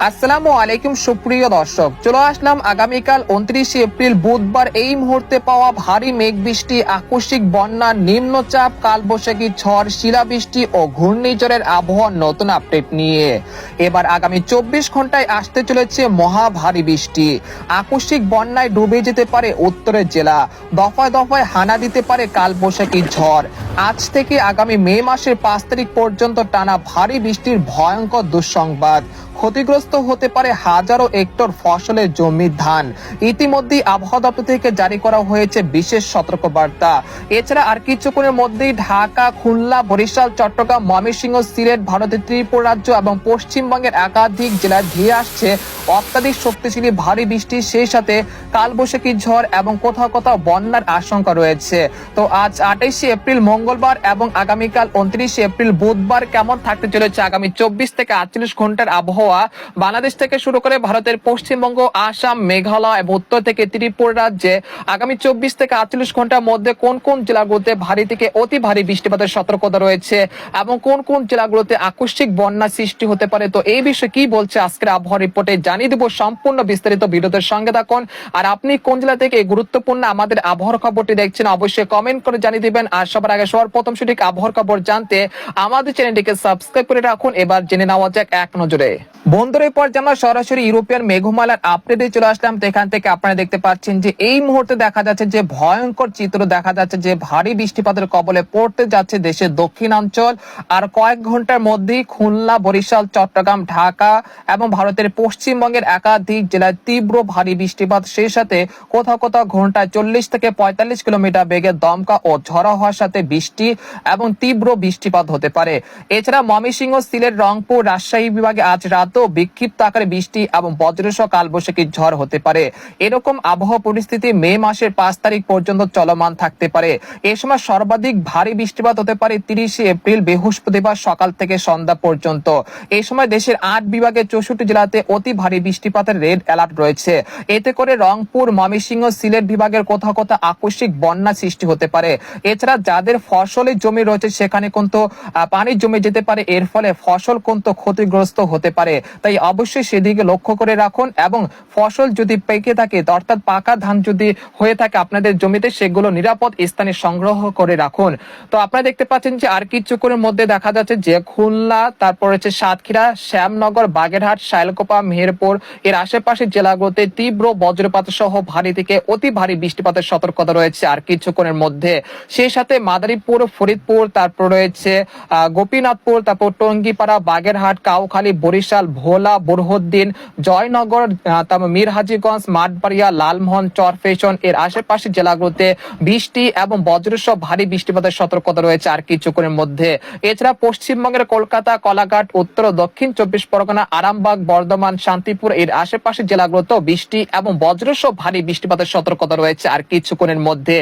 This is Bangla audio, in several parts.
আসসালামু আলাইকুম সুপ্রিয় দর্শক, চলে আসলাম আগামীকাল 29 এপ্রিল বুধবার এই মুহূর্তে পাওয়া ভারী মেঘ বৃষ্টি, আকস্মিক বন্যা, নিম্নচাপ, কালবৈশাখী ঝড়, শিলাবৃষ্টি ও ঘূর্ণিঝড়ের আবহাওয়ার নতুন আপডেট নিয়ে। এবার আগামী 24 ঘন্টায় আসতে চলেছে মহা ভারী বৃষ্টি। আকস্মিক বন্যায় ডুবে যেতে পারে উত্তরের জেলা, দফায় দফায় হানা দিতে পারে কালবৈশাখী ঝড়। আজ থেকে আগামী মে মাসের 5 তারিখ পর্যন্ত টানা ভারী বৃষ্টির ভয়ঙ্কর দুঃসংবাদ। ক্ষতিগ্রস্ত হতে পারে হাজারো হেক্টর ফসলের জমির ধান। ইতিমধ্যেই আবহাওয়া দপ্তর থেকে জারি করা হয়েছে বিশেষ সতর্কবার্তা। এছাড়া আর কিছুক্ষণের মধ্যেই ঢাকা, খুলনা, বরিশাল, চট্টগ্রাম, ময়মনসিংহ, সিলেট, ভারতের ত্রিপুরা রাজ্য এবং পশ্চিমবঙ্গের একাধিক জেলায় ধেয়ে আসছে অত্যাধিক শক্তিশালী ভারী বৃষ্টি, সেই সাথে কালবৈশাখী ঝড় এবং কোথাও কোথাও বন্যার আশঙ্কা রয়েছে। তো আজ 28 এপ্রিল মঙ্গলবার এবং আগামীকাল 29 এপ্রিল বুধবার কেমন থাকতে চলেছে আগামী 24 থেকে 48 ঘন্টার আবহাওয়া বাংলাদেশ থেকে শুরু করে ভারতের পশ্চিমবঙ্গ, আসাম, মেঘালয় এবং উত্তর থেকে ত্রিপুরা রাজ্যে আগামী 24 থেকে 48 ঘন্টার মধ্যে কোন কোন জেলাগুলোতে ভারী থেকে অতি ভারী বৃষ্টিপাতের সতর্কতা রয়েছে এবং কোন কোন জেলাগুলোতে আকস্মিক বন্যা সৃষ্টি হতে পারে। তো এই বিষয়ে কি বলছে আজকের আবহাওয়া রিপোর্টে জানিয়ে দেব সম্পূর্ণ বিস্তারিত। ভিডিওতে সঙ্গে থাকুন। আর আপনি কোন জেলা থেকে গুরুত্বপূর্ণ আমাদের আবহাওয়ার খবরটি দেখছেন অবশ্যই কমেন্ট করে জানিয়ে দিবেন। আর সবার আগে সবার প্রথম সঠিক আবহাওয়ার খবর জানতে আমাদের চ্যানেলটিকে সাবস্ক্রাইব করে রাখুন। এবার জেনে নেওয়া যাক এক নজরে। বন্ধুদের পর আমরা সরাসরি ইউরোপিয়ান মেঘমালার আপডেটে চলে আসলাম। তো এখান থেকে আপনারা দেখতে পাচ্ছেন যে এই মুহূর্তে দেখা যাচ্ছে যে ভয়ঙ্কর চিত্র দেখা যাচ্ছে যে ভারী বৃষ্টিপাতের কবলে পড়তে যাচ্ছে দেশের দক্ষিণাঞ্চল। আর কয়েক ঘন্টার মধ্যেই খুলনা, বরিশাল, চট্টগ্রাম, ঢাকা এবং ভারতের পশ্চিমবঙ্গের একাধিক জেলায় তীব্র ভারী বৃষ্টিপাত, সেই সাথে কোথাও কোথাও ঘন্টায় 40 থেকে 45 কিলোমিটার বেগে দমকা ও ঝড়ো হওয়ার সাথে বৃষ্টি এবং তীব্র বৃষ্টিপাত হতে পারে। এছাড়া ময়মনসিংহ, সিলেট, রংপুর, রাজশাহী বিভাগে আজ রাতেও বিক্ষিপ্ত আকারে বৃষ্টি এবং বজ্রসহ কালবৈশাখী ঝড় হতে পারে। এরকম আবহাওয়া পরিস্থিতি মে মাসের 5 তারিখ পর্যন্ত চলমান থাকতে পারে। এ সময় সর্বাধিক ভারী বৃষ্টিপাত হতে পারে 30 এপ্রিল বৃহস্পতিবার সকাল থেকে সন্ধ্যা পর্যন্ত। এই সময় দেশের 8 বিভাগের 64 জেলাতে অতি ভারী বৃষ্টিপাতের রেড অ্যালার্ট রয়েছে। এতে করে রংপুর, ময়মনসিংহ, সিলেট বিভাগের কোথাও কোথাও আকস্মিক বন্যা সৃষ্টি হতে পারে। এছাড়া যাদের ফসলের জমি রয়েছে সেখানে কিন্তু পানি জমে যেতে পারে, এর ফলে ফসল কিন্তু ক্ষতিগ্রস্ত হতে পারে। তাই অবশ্যই সেদিকে লক্ষ্য করে রাখুন এবং ফসল যদি পেকে থাকে অর্থাৎ পাকা ধান যদি হয়ে থাকে আপনাদের জমিতে, সেগুলো নিরাপদ স্থানে সংগ্রহ করে রাখুন। তো আপনারা দেখতে পাচ্ছেন যে আর কিছুক্ষণের মধ্যে দেখা যাচ্ছে যে খুলনা, তারপর হচ্ছে সাতক্ষীরা, শ্যামনগর, বাগেরহাট, শাইলকোপা, মেহেরপুর এর আশেপাশের জেলাগুলোতে তীব্র বজ্রপাত সহ ভারী থেকে অতি ভারী বৃষ্টিপাতের সতর্কতা রয়েছে আর কিছুক্ষণের মধ্যে। সেই সাথে মাদারীপুর, ফরিদপুর, তারপর রয়েছে গোপীনাথপুর, তারপর টঙ্গীপাড়া, বাগেরহাট, কাউখালী, বরিশাল, ভোলা, বুরহানুদ্দিন, জয়নগর, তারপর মিরহাজিগঞ্জ, মাঠবাড়িয়া, লালমোহন, চরফ্যাশন এর আশেপাশের জেলাগুলোতে বৃষ্টি এবং বজ্রসহ ভারী বৃষ্টিপাতের সতর্কতা রয়েছে আর কিছুক্ষণের মধ্যে। এছাড়া পশ্চিমবঙ্গের কলকাতা, কলাঘাট, উত্তর ও দক্ষিণ 24 পরগনা, আরামবাগ, বর্ধমান, শান্তিপুর এর আশেপাশের জেলাগুলোতেও বৃষ্টি এবং বজ্রসহ ভারী বৃষ্টিপাতের সতর্কতা রয়েছে আর কিছুক্ষণের মধ্যে।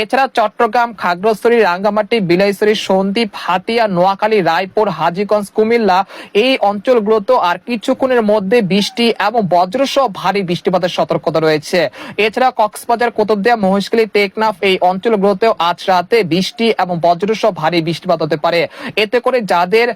এছাড়া চট্টগ্রাম, খাগড়াছড়ি, রাঙ্গামাটি, বিলাইছড়ি, সন্দ্বীপ, হাতিয়া, নোয়াখালী, রায়পুর, হাজীগঞ্জ, কুমিল্লা এই অঞ্চলগুলোতে আর কিছুক্ষণের মধ্যে বৃষ্টি এবং বজ্রসহ ভারী বৃষ্টিপাতের সতর্কতা রয়েছে। এছাড়া কক্সবাজার, কুতুবদিয়া, মহেশখালী, টেকনাফ এই অঞ্চলগুলোতেও আজ রাতে বৃষ্টি এবং বজ্রসহ ভারী বৃষ্টিপাত হতে পারে। এতে করে যাদের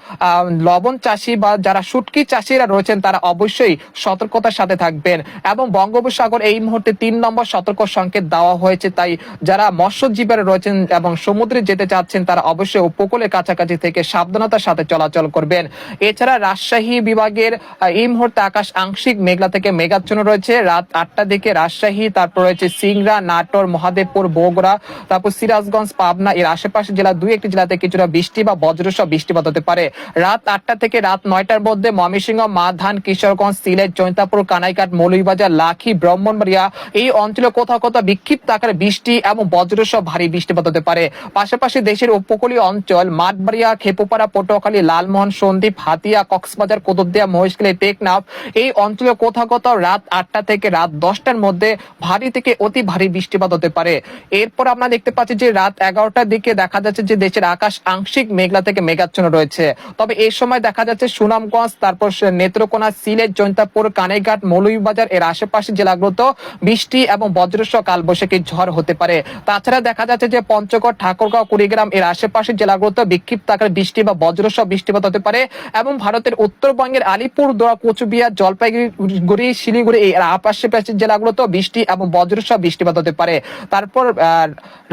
লবণ চাষি বা যারা শুটকি চাষিরা রয়েছেন তারা অবশ্যই সতর্কতার সাথে থাকবেন। এবং বঙ্গোপসাগর এই মুহূর্তে 3 নম্বর সতর্ক সংকেত দেওয়া হয়েছে। তাই যারা মৎস্যজীবীরা রয়েছেন এবং সমুদ্রে যেতে চাচ্ছেন তারা অবশ্যই উপকূলের কাছাকাছি থেকে সাবধানতার সাথে চলাচল করবেন। এছাড়া রাজশাহী বিভাগের এই মুহূর্তে আকাশ আংশিক মেঘলা থেকে মেঘাচ্ছন্ন রয়েছে। রাত 8টার দিকে রাজশাহী, তারপর রয়েছে সিংড়া, নাটোর, মহাদেবপুর, বগুড়া, তারপর সিরাজগঞ্জ, পাবনা এর আশেপাশে জেলা 2-1টি জেলাতে কিছুটা বৃষ্টি বা বজ্রসহ বৃষ্টিপাত হতে পারে। রাত 8টা থেকে রাত 9টার মধ্যে ময়মনসিংহ, মাধান, কিশোরগঞ্জ, সিলেট, জৈন্তাপুর, কানাইঘাট, মৌলভীবাজার, লাখি, ব্রাহ্মণবাড়িয়া এই অঞ্চলে কোথাও কোথাও বিক্ষিপ্ত আকারে বৃষ্টি এবং বজ্রসহ ভারী বৃষ্টিপাত হতে পারে। পাশাপাশি দেশের উপকূলীয় অঞ্চল মাঠবাড়িয়া, খেপুপাড়া, পটুয়াখালী, লালমোহন, সন্দ্বীপ, হাতিয়া, কক্সবাজার, কুতুবদিয়া, মহেশখালী, টেকনাফ এই অঞ্চলে কোথাও কোথাও রাত 8টা থেকে রাত 10টার মধ্যে ভারী থেকে অতি ভারী বৃষ্টিপাত হতে পারে। এরপর আমরা দেখতে পাচ্ছি যে রাত 11টার দিকে দেখা যাচ্ছে যে দেশের আকাশ আংশিক মেঘলা থেকে মেঘাচ্ছন্ন রয়েছে। তবে এই সময় দেখা যাচ্ছে সুনামগঞ্জ, তারপর নেত্রকোনা, সিলেট, জৈন্তাপুর, কানাইঘাট, মৌলভীবাজার এর আশেপাশে জেলাগুলোতে বৃষ্টি এবং বজ্রসহ কালবৈশাখী ঝড় হতে পারে। তাছাড়া দেখা যাচ্ছে যে পঞ্চগড়, ঠাকুরগাঁও, কুড়িগ্রাম এর আশেপাশের জেলাগুলোতে বিক্ষিপ্ত আকারে বৃষ্টি বা বজ্রসহ বৃষ্টিপাত হতে পারে। এবং ভারতের উত্তরবঙ্গের আলিপুরদুয়ার আলিপুরদুয়ার, কোচবিহার, জলপাইগুড়ি, শিলিগুড়ি এই আশেপাশের জেলাগুলোতেও বৃষ্টি এবং বজ্রসহ বৃষ্টিপাত হতে পারে। তারপর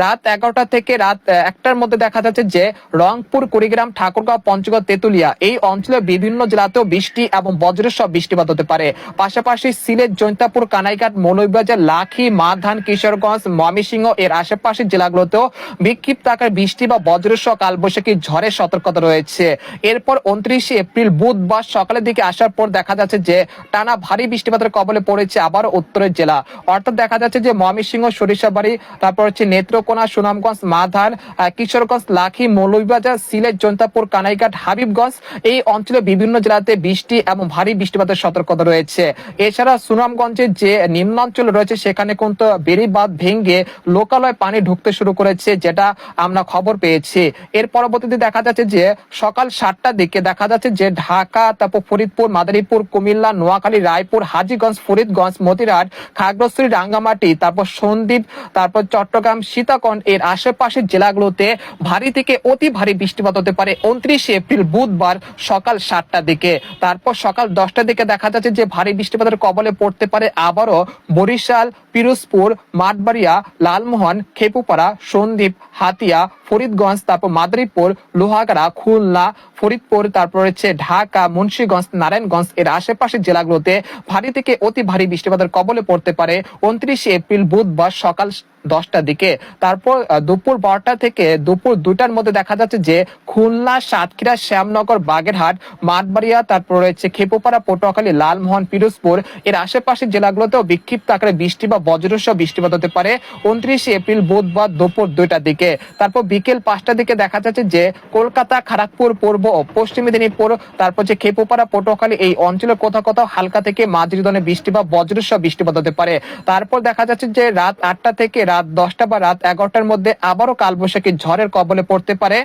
রাত 11টা থেকে রাত 1টার মধ্যে দেখা যাচ্ছে যে রংপুর, কুড়িগ্রাম, ঠাকুরগাঁও, পঞ্চগড়, তেতুলিয়া এই অঞ্চলের বিভিন্ন জেলাতেও বৃষ্টি এবং বজ্রসহ বৃষ্টিপাত হতে পারে। পাশাপাশি সিলেট, জৈন্তাপুর, কানাইঘাট, মৌলভীবাজার, লাখি, মাধান, কিশোরগঞ্জ, ময়মনসিংহ এর আশেপাশের জেলাগুলোতেও বিক্ষিপ্ত আকারে বৃষ্টি বা বজ্রসহ কালবৈশাখী ঝড়ের সতর্কতা রয়েছে। এরপর 29শে এপ্রিল বুধবার সকালের দিকে আসার পর দেখা যাচ্ছে যে টানা ভারী বৃষ্টিপাতের কবলে পড়েছে আবার উত্তরের জেলা, অর্থাৎ দেখা যাচ্ছে যে ময়মনসিংহ, সরিষাবাড়ি, তারপর হচ্ছে নেত্রকোনা, সুনামগঞ্জ, মাধান, কিশোরগঞ্জ, লাখি, মৌলভীবাজার, সিলেট, জৈন্তাপুর, কানাইঘাট, হাবিবগঞ্জ এই অঞ্চলে বিভিন্ন জেলাতে বৃষ্টি এবং ভারী বৃষ্টিপাতের সতর্কতা রয়েছে। এছাড়া সুনামগঞ্জের যে নিম্নাঞ্চল রয়েছে সেখানে কিন্তু বেড়িবাঁধ ভেঙে লোকালয়ে পানি ঢুকতে শুরু করেছে, যেটা আমরা খবর পেয়েছি। এর পরবর্তীতে দেখা যাচ্ছে যে সকাল 7টার দিকে দেখা যাচ্ছে যে ঢাকা, তারপর ফরিদপুর, মাদারীপুর, কুমিল্লা, নোয়াখালী, রায়পুর, হাজীগঞ্জ, ফরিদগঞ্জ, মতিরাট, খাগড়াছড়ি, রাঙ্গামাটি, তারপর সন্দ্বীপ, তারপর চট্টগ্রাম, সীতাকুণ্ড এর আশেপাশের জেলাগুলোতে ভারী থেকে অতি ভারী বৃষ্টিপাত হতে পারে 29শে এপ্রিল বুধবার সকাল 7টার দিকে। তারপর সকাল 10টার দিকে দেখা যাচ্ছে যে ভারী বৃষ্টিপাতের কবলে পড়তে পারে আবারও বরিশাল, পিরোজপুর, মাঠবাড়িয়া, লালমোহন, খেপুপাড়া, সন্দ্বীপ, হাতিয়া, ফরিদগঞ্জ, তারপর মাদারীপুর, লোহাগাড়া, খুলনা, ফরিদপুর, তারপর হচ্ছে ঢাকা, মুন্সিগঞ্জ, নারায়ণগঞ্জ এর আশেপাশের জেলাগুলোতে ভারী থেকে অতি ভারী বৃষ্টিপাতের কবলে পড়তে পারে 29শে এপ্রিল বুধবার সকাল 10টার দিকে। তারপর দুপুর 12টা থেকে দুপুর 2টার মধ্যে দেখা যাচ্ছে যে খুলনা, সাতক্ষীরা, শ্যামনগর, বাগেরহাট, মাঠবাড়িয়া, তারপর রয়েছে খেপুপাড়া, পটুয়াখালী, লালমোহন, পিরোজপুর এর আশেপাশের জেলাগুলোতেও বিক্ষিপ্ত আকারে বৃষ্টি বা বজ্রসহ বৃষ্টিপাত হতে পারে 29শে এপ্রিল বুধবার দুপুর 2টার দিকে। তারপর বিকেল 5টার দিকে দেখা যাচ্ছে যে কলকাতা, খড়গপুর, পূর্ব ও পশ্চিম মেদিনীপুর, তারপর যে খেপুপাড়া, পটুয়াখালী এই অঞ্চলের কোথাও কোথাও হালকা থেকে মাঝারি ধরনের বৃষ্টি বা বজ্রসহ বৃষ্টিপাত হতে পারে। তারপর দেখা যাচ্ছে যে রাত 8টা থেকে রাত 10টা বা রাত 11টার মধ্যে আবারও কালবৈশাখী ঝড়ের কবলে পড়তে পারে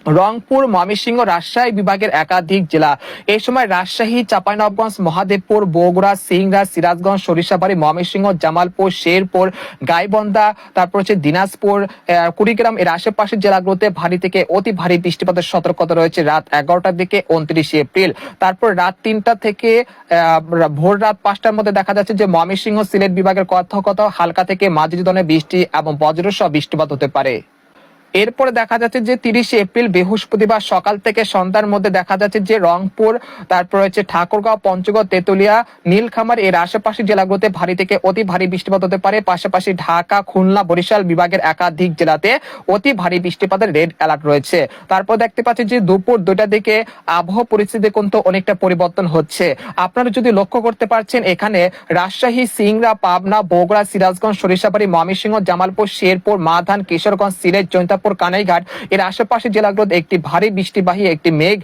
রংপুর, ময়মনসিংহ, রাজশাহী বিভাগের একাধিক জেলা। এই সময় রাজশাহী, চাঁপাইনবাবগঞ্জ, মহাদেবপুর, বগুড়া, সিংড়া, সিরাজগঞ্জ, সরিষাবাড়ি, ময়মনসিংহ, জামালপুর, শেরপুর, গাইবান্ধা, তারপর হচ্ছে দিনাজপুর, কুড়িগ্রাম এর আশেপাশের জেলাগুলোতে ভারী থেকে অতি ভারী বৃষ্টিপাতের সতর্কতা রয়েছে রাত 11টার দিকে 29শে এপ্রিল। তারপর রাত 3টা থেকে ভোর রাত 5টার মধ্যে দেখা যাচ্ছে যে ময়মনসিংহ, সিলেট বিভাগের কোথাও কোথাও হালকা থেকে মাঝারি ধরনের বৃষ্টি এবং বজ্রসহ বৃষ্টিপাত হতে পারে। এরপরে দেখা যাচ্ছে যে 30শে এপ্রিল বৃহস্পতিবার সকাল থেকে সন্ধ্যার মধ্যে দেখা যাচ্ছে যে রংপুর, তারপর হচ্ছে ঠাকুরগাঁও, পঞ্চগড়, তেতুলিয়া, নীলখামার এর আশেপাশের জেলাগুলোতে ভারী থেকে অতি ভারী বৃষ্টিপাত হতে পারে। পাশাপাশি ঢাকা, খুলনা, বরিশাল বিভাগের একাধিক জেলাতে অতি ভারী বৃষ্টিপাতের রেড অ্যালার্ট রয়েছে। তারপর দেখতে পাচ্ছি যে দুপুর 2টার দিকে আবহাওয়া পরিস্থিতি কিন্তু অনেকটা পরিবর্তন হচ্ছে। আপনারা যদি লক্ষ্য করতে পারছেন এখানে রাজশাহী, সিংড়া, পাবনা, বগুড়া, সিরাজগঞ্জ, সরিষাবাড়ি, ময়মনসিংহ, জামালপুর, শেরপুর, মাধান, কিশোরগঞ্জ, সিলেট, জৈন্তাপুর, কানাইঘাট এর আশেপাশের জেলাগুলোতে একটি ভারী বৃষ্টিবাহী একটি মেঘ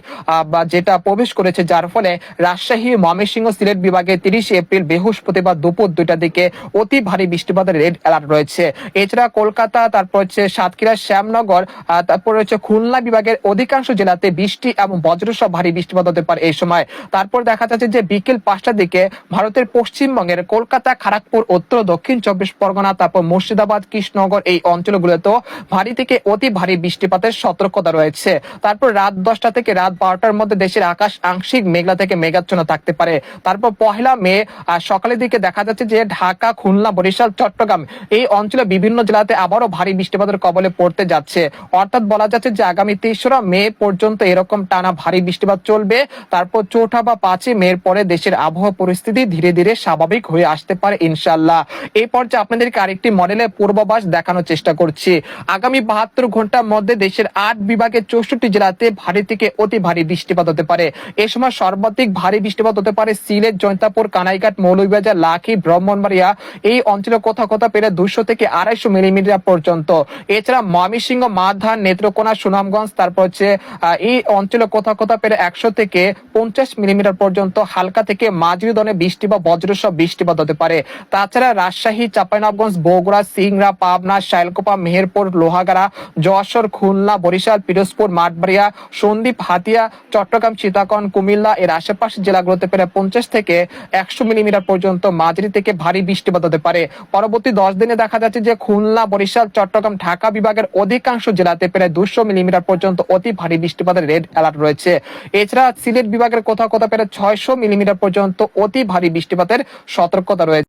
বা যেটা প্রবেশ করেছে, যার ফলে রাজশাহী, ময়মনসিংহ, সিলেট বিভাগে 30শে এপ্রিল বৃহস্পতিবার দুপুর 2টার দিকে অতি ভারী বৃষ্টিপাতের রেড অ্যালার্ট রয়েছে। এছাড়া কলকাতা, তারপর হচ্ছে সাতক্ষীরা, শ্যামনগর, তারপর হচ্ছে খুলনা বিভাগের অধিকাংশ জেলাতে বৃষ্টি এবং বজ্রসহ ভারী বৃষ্টিপাত হতে পারে এই সময়। তারপর দেখা যাচ্ছে যে বিকেল 5টার দিকে ভারতের পশ্চিমবঙ্গের কলকাতা, খড়গপুর, উত্তর দক্ষিণ 24 পরগনা, তারপর মুর্শিদাবাদ, কৃষ্ণনগর এই অঞ্চলগুলোতেও ভারী থেকে অতি ভারী বৃষ্টিপাতের সতর্কতা রয়েছে। তারপর রাত 10টা থেকে রাত 12টার মধ্যে দেশের আকাশ আংশিক মেঘলা থেকে মেঘাচ্ছন্ন থাকতে পারে। তারপর 1 মে সকালের দিকে দেখা যাচ্ছে যে ঢাকা, খুলনা, বরিশাল, চট্টগ্রাম এই অঞ্চলে বিভিন্ন জেলাতে আবারও ভারী বৃষ্টিপাতের কবলে পড়তে যাচ্ছে। অর্থাৎ বলা যাচ্ছে যে আগামী 3রা মে পর্যন্ত এরকম টানা ভারী বৃষ্টিপাত চলবে। তারপর 4ঠা বা 5ই মে পরে দেশের আবহাওয়া পরিস্থিতি ধীরে ধীরে স্বাভাবিক হয়ে আসতে পারে ইনশাআল্লাহ। এই পর্যায়ে আপনাদেরকে আরেকটি মডেলের পূর্বাভাস দেখানোর চেষ্টা করছি। আগামী 72 ঘন্টার মধ্যে দেশের 8 বিভাগের 64 জেলাতে ভারী থেকে অতি ভারী বৃষ্টিপাত হতে পারে। এই সময় সর্বাধিক ভারী বৃষ্টিপাত হতে পারে সিলেট, জৈন্তাপুর, কানাইঘাট, মৌলভীবাজার, লাখি, ব্রাহ্মণবাড়িয়া এই অঞ্চলে কোথাও কোথাও পেরে 200 থেকে 250 মিলিমিটার পর্যন্ত। এছাড়া ময়মনসিংহ, মাধান, নেত্রকোনা, সুনামগঞ্জ, তারপর হচ্ছে এই অঞ্চলে কোথাও কোথাও পেরে 100 থেকে 50 মিলিমিটার পর্যন্ত হালকা থেকে মাঝারি ধরনের বৃষ্টি বা বজ্রসহ বৃষ্টিপাত হতে পারে। তাছাড়া রাজশাহী, চাঁপাইনবাবগঞ্জ, বগুড়া, সিংড়া, পাবনা, শাইলকোপা, মেহেরপুর, লোহাগাড়া, যশোর, খুলনা, বরিশাল, পিরোজপুর, মাঠবাড়িয়া, সন্দ্বীপ, হাতিয়া, চট্টগ্রাম, সীতাকুণ্ড, কুমিল্লা এর আশেপাশের জেলাগুলোতে প্রায় 50 থেকে 100 মিলিমিটার পর্যন্ত মাঝারি থেকে ভারী বৃষ্টিপাত হতে পারে। পরবর্তী 10 দিনে দেখা যাচ্ছে যে খুলনা, বরিশাল, চট্টগ্রাম, ঢাকা বিভাগের অধিকাংশ জেলাতে প্রায় 200 মিলিমিটার পর্যন্ত অতি ভারী বৃষ্টিপাতের রেড অ্যালার্ট রয়েছে। এছাড়া সিলেট বিভাগের কোথাও কোথাও প্রায় 600 মিলিমিটার পর্যন্ত অতি ভারী বৃষ্টিপাতের সতর্কতা রয়েছে।